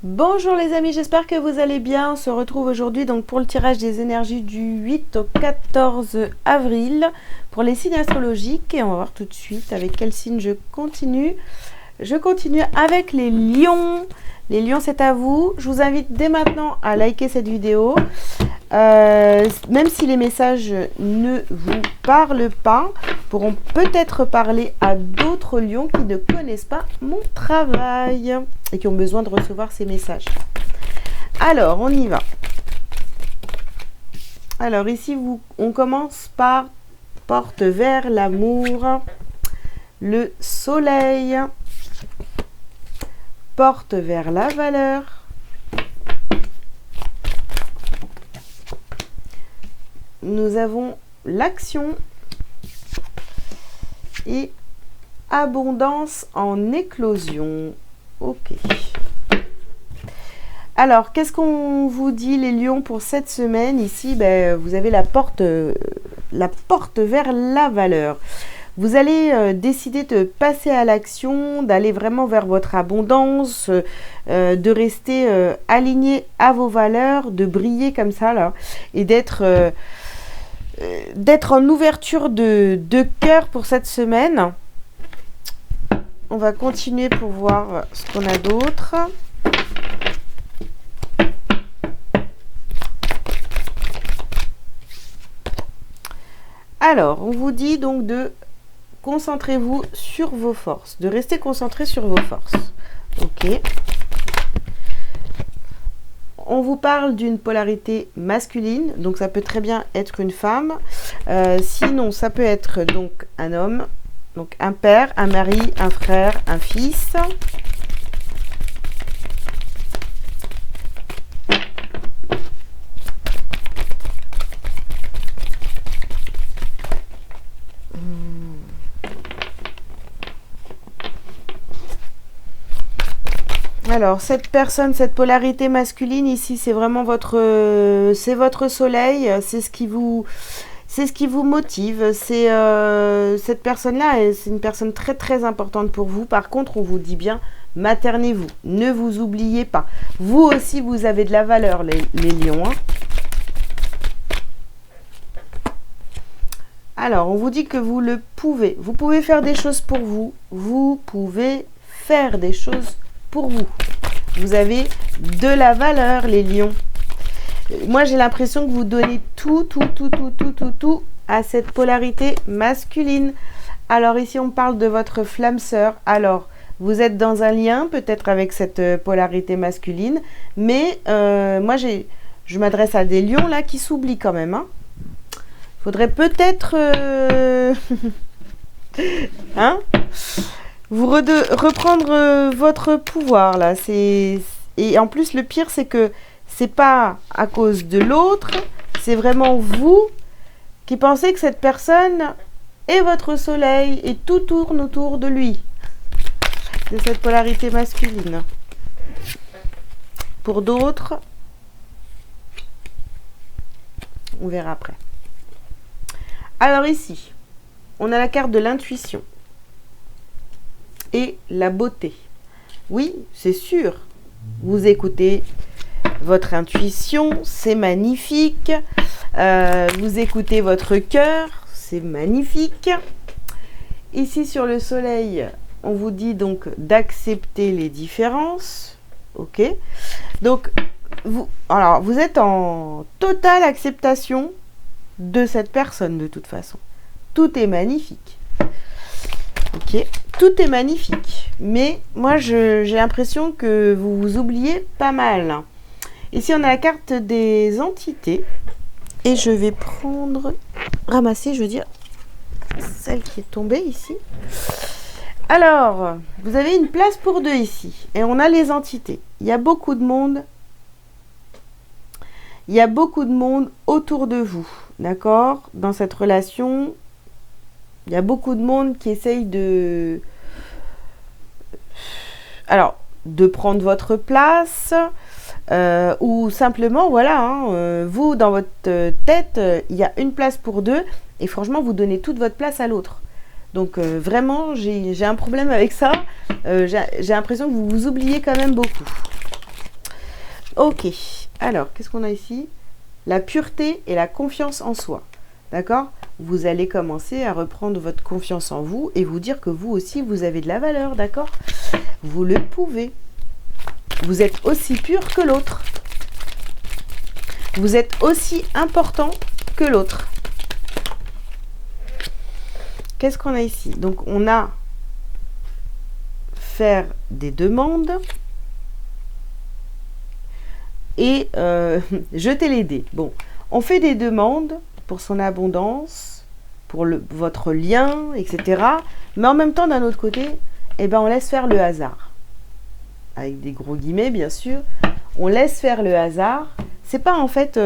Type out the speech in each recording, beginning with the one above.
Bonjour les amis, j'espère que vous allez bien. On se retrouve aujourd'hui donc pour le tirage des énergies du 8 au 14 avril pour les signes astrologiques. Et on va voir tout de suite avec quel signe je continue. Je continue avec les lions. Les lions, c'est à vous. Je vous invite dès maintenant à liker cette vidéo. Même si les messages ne vous parlent pas, pourront peut-être parler à d'autres lions qui ne connaissent pas mon travail et qui ont besoin de recevoir ces messages. Alors, on y va. Alors ici, on commence par porte vers l'amour, le soleil, porte vers la valeur, nous avons l'action et abondance en éclosion. Ok. Alors, qu'est-ce qu'on vous dit les lions pour cette semaine? Ici, vous avez la porte vers la valeur. Vous allez décider de passer à l'action, d'aller vraiment vers votre abondance, de rester aligné à vos valeurs, de briller comme ça là, et d'être en ouverture de cœur pour cette semaine. On va continuer pour voir ce qu'on a d'autre. Alors, on vous dit donc de concentrez-vous sur vos forces, de rester concentré sur vos forces. Ok. On vous parle d'une polarité masculine, donc ça peut très bien être une femme. Sinon, ça peut être donc un homme, donc un père, un mari, un frère, un fils. Alors, cette personne, cette polarité masculine ici, c'est vraiment votre soleil, c'est ce qui vous motive. C'est cette personne-là, c'est une personne très très importante pour vous. Par contre, on vous dit bien, maternez-vous, ne vous oubliez pas. Vous aussi, vous avez de la valeur, les lions. Hein. Alors, on vous dit que vous le pouvez. Vous pouvez faire des choses pour vous. Vous pouvez faire des choses pour vous. Vous avez de la valeur, les lions. Moi, j'ai l'impression que vous donnez tout à cette polarité masculine. Alors ici, on parle de votre flamme sœur. Alors, vous êtes dans un lien peut-être avec cette polarité masculine, mais moi, je m'adresse à des lions là qui s'oublient quand même. Hein. Faudrait peut-être hein, vous reprendre votre pouvoir là. Et en plus, le pire, c'est que c'est pas à cause de l'autre, c'est vraiment vous qui pensez que cette personne est votre soleil et tout tourne autour de lui, de cette polarité masculine. Pour d'autres, on verra après. Alors ici, on a la carte de l'intuition et la beauté. Oui, c'est sûr, vous écoutez votre intuition, c'est magnifique. Vous écoutez votre cœur, c'est magnifique. Ici sur le soleil, on vous dit donc d'accepter les différences. Ok. Donc, vous êtes en totale acceptation de cette personne de toute façon. Tout est magnifique. Ok. Tout est magnifique. Mais moi, j'ai l'impression que vous vous oubliez pas mal. Ici, on a la carte des entités. Et je vais ramasser, je veux dire, celle qui est tombée ici. Alors, vous avez une place pour deux ici. Et on a les entités. Il y a beaucoup de monde. Il y a beaucoup de monde autour de vous. D'accord? Dans cette relation, il y a beaucoup de monde qui essaye de prendre votre place. Ou simplement, voilà, hein, vous, dans votre tête, il y a une place pour deux, et franchement, vous donnez toute votre place à l'autre. Donc, vraiment, j'ai un problème avec ça. J'ai l'impression que vous vous oubliez quand même beaucoup. Ok. Alors, qu'est-ce qu'on a ici? La pureté et la confiance en soi. D'accord? Vous allez commencer à reprendre votre confiance en vous et vous dire que vous aussi, vous avez de la valeur. D'accord? Vous le pouvez. Vous êtes aussi pur que l'autre. Vous êtes aussi important que l'autre. Qu'est-ce qu'on a ici? Donc, on a faire des demandes et jeter les dés. Bon, on fait des demandes pour son abondance, pour votre lien, etc. Mais en même temps, d'un autre côté, eh ben, on laisse faire le hasard. Avec des gros guillemets, bien sûr. On laisse faire le hasard. C'est pas en fait...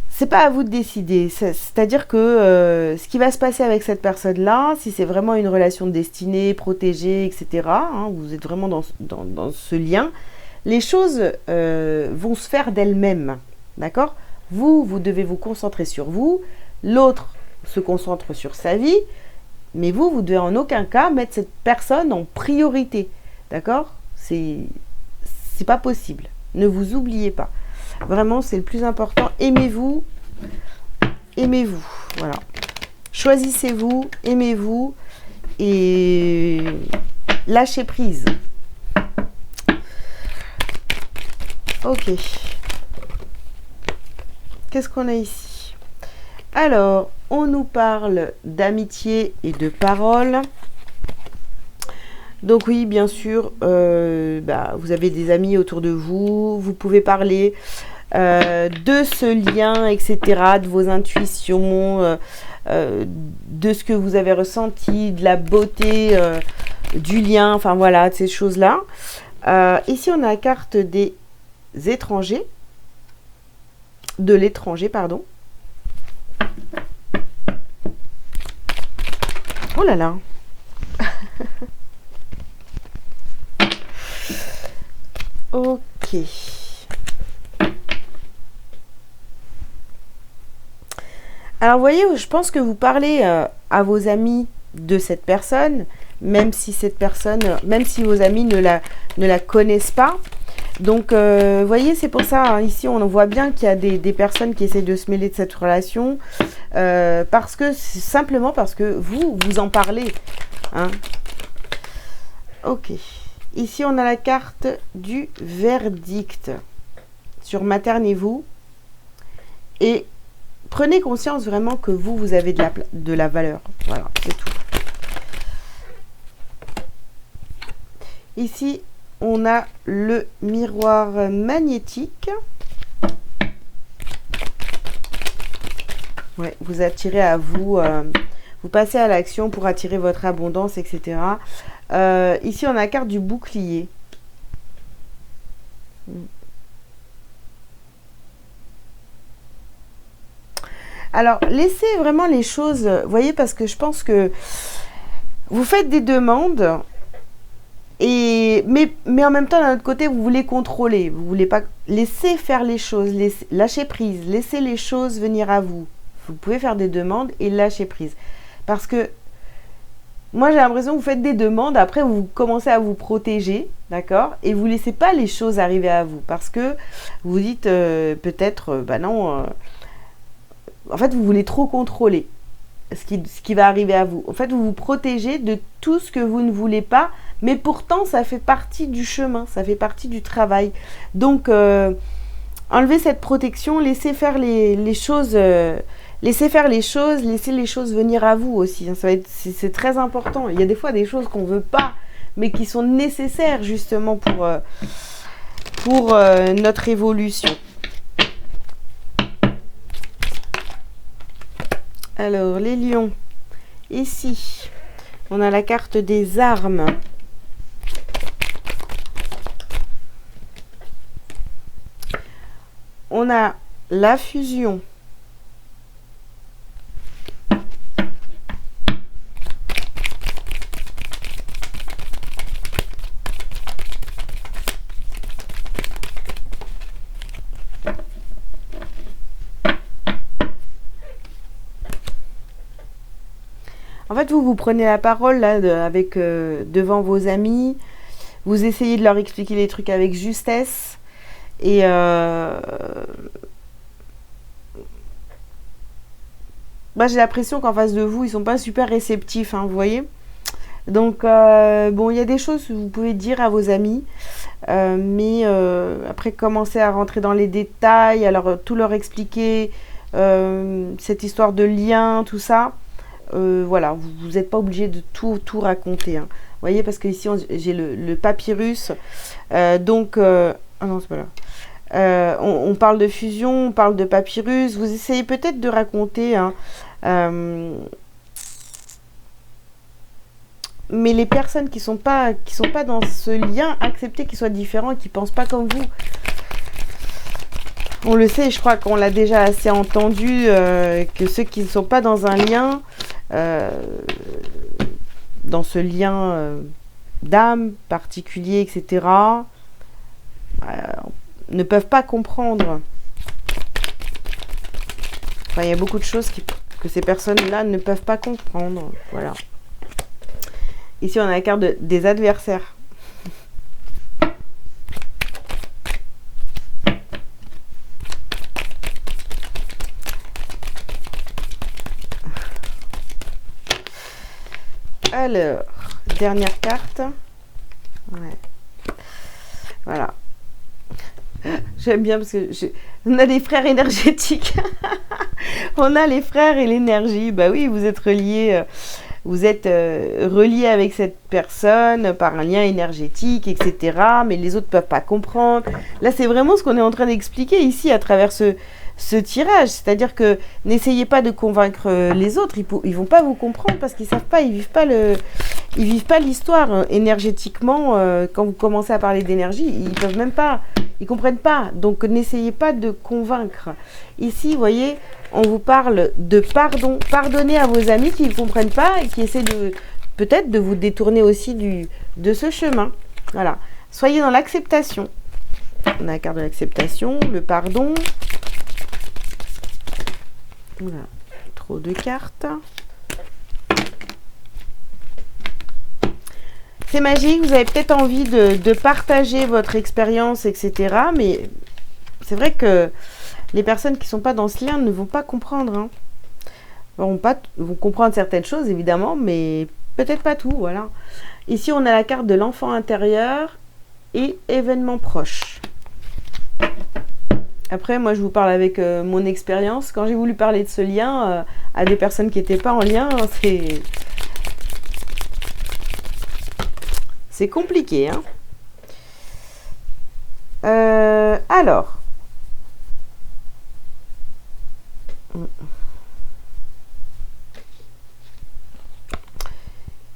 c'est pas à vous de décider. C'est-à-dire que ce qui va se passer avec cette personne-là, si c'est vraiment une relation destinée, protégée, etc., hein, vous êtes vraiment dans ce lien, les choses vont se faire d'elles-mêmes. D'accord? Vous devez vous concentrer sur vous. L'autre se concentre sur sa vie. Mais vous devez en aucun cas mettre cette personne en priorité. D'accord? C'est pas possible. Ne vous oubliez pas. Vraiment, c'est le plus important. Aimez-vous. Aimez-vous. Voilà. Choisissez-vous. Aimez-vous. Et lâchez prise. Ok. Qu'est-ce qu'on a ici? Alors, on nous parle d'amitié et de parole. Donc oui, bien sûr, vous avez des amis autour de vous. Vous pouvez parler de ce lien, etc., de vos intuitions, de ce que vous avez ressenti, de la beauté du lien, enfin voilà, de ces choses-là. Ici, on a la carte des étrangers, de l'étranger, pardon. Oh là là. Ok. Alors, vous voyez, je pense que vous parlez à vos amis de cette personne, même si cette personne, même si vos amis ne la connaissent pas. Donc, vous voyez, c'est pour ça, hein, ici, on voit bien qu'il y a des personnes qui essaient de se mêler de cette relation, simplement parce que vous en parlez. Hein. Ok. Ici, on a la carte du verdict sur maternez-vous et prenez conscience vraiment que vous avez de la valeur. Voilà, c'est tout. Ici, on a le miroir magnétique. Ouais, vous attirez à vous, vous passez à l'action pour attirer votre abondance, etc. Ici, on a la carte du bouclier. Alors, laissez vraiment les choses, vous voyez, parce que je pense que vous faites des demandes, mais en même temps, d'un autre côté, vous voulez contrôler. Vous voulez pas laisser faire les choses, lâcher prise, laisser les choses venir à vous. Vous pouvez faire des demandes et lâcher prise. Parce que moi, j'ai l'impression que vous faites des demandes, après vous commencez à vous protéger, d'accord? Et vous ne laissez pas les choses arriver à vous. Parce que vous dites peut-être, non, en fait, vous voulez trop contrôler ce qui va arriver à vous. En fait, vous vous protégez de tout ce que vous ne voulez pas, mais pourtant, ça fait partie du chemin, ça fait partie du travail. Donc, enlevez cette protection, laissez faire les choses... laissez faire les choses, laissez les choses venir à vous aussi. Hein. C'est très important. Il y a des fois des choses qu'on ne veut pas, mais qui sont nécessaires justement pour notre évolution. Alors, les lions. Ici, on a la carte des armes. On a la fusion. En fait, vous prenez la parole là, devant vos amis, vous essayez de leur expliquer les trucs avec justesse, Et j'ai l'impression qu'en face de vous, ils sont pas super réceptifs, hein, vous voyez. Donc, bon, il y a des choses que vous pouvez dire à vos amis, mais après, commencer à rentrer dans les détails, alors tout leur expliquer, cette histoire de lien, tout ça, voilà, vous n'êtes pas obligé de tout raconter, hein. Vous voyez, parce que ici, j'ai le papyrus, donc, ah non, c'est pas là. On parle de fusion, on parle de papyrus, vous essayez peut-être de raconter, hein, mais les personnes qui sont pas dans ce lien, acceptez qu'ils soient différents et qui pensent pas comme vous. On le sait, je crois qu'on l'a déjà assez entendu, que ceux qui ne sont pas dans un lien, dans ce lien d'âme particulier, etc., ne peuvent pas comprendre. Enfin, il y a beaucoup de choses que ces personnes-là ne peuvent pas comprendre. Voilà. Ici, on a la carte des adversaires. Alors, dernière carte. Ouais. Voilà. J'aime bien parce que on a des frères énergétiques. On a les frères et l'énergie. Bah oui, vous êtes reliés. Vous êtes relié avec cette personne par un lien énergétique, etc. Mais les autres ne peuvent pas comprendre. Là, c'est vraiment ce qu'on est en train d'expliquer ici à travers ce tirage. C'est-à-dire que n'essayez pas de convaincre les autres. Ils ne vont pas vous comprendre parce qu'ils ne savent pas, ils vivent pas l'histoire énergétiquement. Quand vous commencez à parler d'énergie, ils peuvent même pas, ils comprennent pas. Donc, n'essayez pas de convaincre. Ici, vous voyez, on vous parle de pardon. Pardonnez à vos amis qui ne comprennent pas et qui essaient peut-être de vous détourner aussi de ce chemin. Voilà. Soyez dans l'acceptation. On a la carte de l'acceptation, le pardon. Voilà. Trop de cartes. C'est magique, vous avez peut-être envie de partager votre expérience, etc. Mais c'est vrai que les personnes qui ne sont pas dans ce lien ne vont pas comprendre, hein. Vont comprendre certaines choses, évidemment, mais peut-être pas tout, voilà. Ici, on a la carte de l'enfant intérieur et événements proches. Après, moi, je vous parle avec mon expérience. Quand j'ai voulu parler de ce lien à des personnes qui n'étaient pas en lien, c'est compliqué, hein. Alors...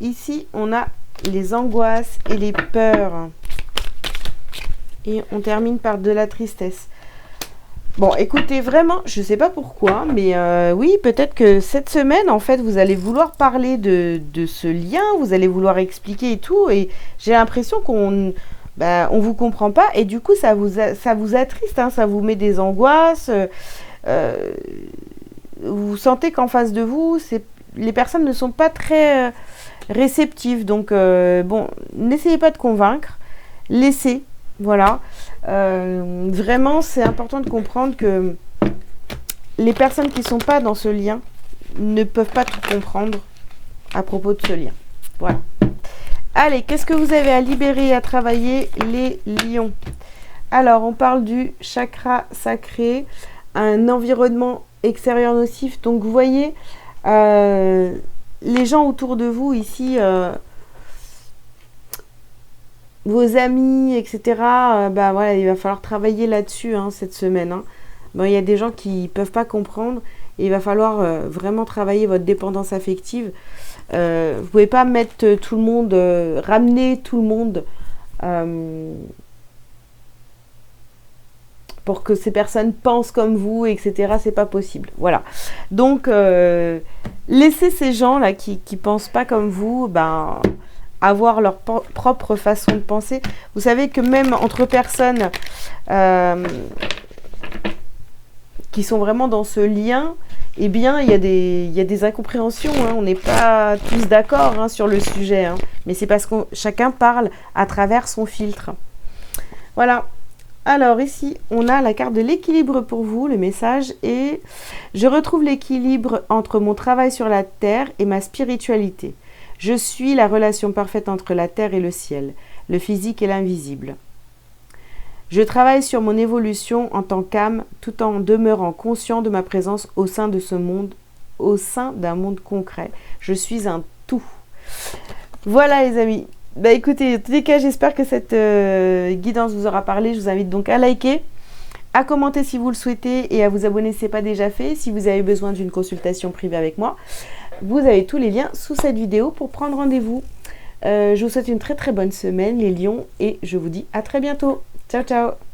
Ici, on a les angoisses et les peurs. Et on termine par de la tristesse. Bon, écoutez, vraiment, je ne sais pas pourquoi, mais oui, peut-être que cette semaine, en fait, vous allez vouloir parler de ce lien, vous allez vouloir expliquer et tout, et j'ai l'impression qu'on vous comprend pas, et du coup, ça vous attriste, hein, ça vous met des angoisses, vous sentez qu'en face de vous, les personnes ne sont pas très réceptives, donc bon, n'essayez pas de convaincre, laissez. Voilà, vraiment c'est important de comprendre que les personnes qui ne sont pas dans ce lien ne peuvent pas tout comprendre à propos de ce lien. Voilà. Allez, qu'est-ce que vous avez à libérer et à travailler, les lions? Alors, on parle du chakra sacré, un environnement extérieur nocif. Donc, vous voyez, les gens autour de vous ici... vos amis, etc. Voilà, il va falloir travailler là-dessus, hein, cette semaine, hein. Bon, il y a des gens qui ne peuvent pas comprendre et il va falloir vraiment travailler votre dépendance affective. Vous ne pouvez pas mettre tout le monde, ramener tout le monde pour que ces personnes pensent comme vous, etc. C'est pas possible. Voilà. Donc, laissez ces gens-là qui ne pensent pas comme vous, avoir leur propre façon de penser. Vous savez que même entre personnes qui sont vraiment dans ce lien, eh bien, il y a des incompréhensions, hein. On n'est pas tous d'accord, hein, sur le sujet, hein. Mais c'est parce que chacun parle à travers son filtre. Voilà. Alors ici, on a la carte de l'équilibre pour vous, le message est « Je retrouve l'équilibre entre mon travail sur la terre et ma spiritualité. Je suis la relation parfaite entre la terre et le ciel, le physique et l'invisible. Je travaille sur mon évolution en tant qu'âme tout en demeurant conscient de ma présence au sein de ce monde, au sein d'un monde concret. Je suis un tout. » Voilà les amis. Bah écoutez, en tous les cas, j'espère que cette guidance vous aura parlé. Je vous invite donc à liker, à commenter si vous le souhaitez et à vous abonner si ce n'est pas déjà fait. Si vous avez besoin d'une consultation privée avec moi, vous avez tous les liens sous cette vidéo pour prendre rendez-vous. Je vous souhaite une très très bonne semaine les lions et je vous dis à très bientôt. Ciao ciao.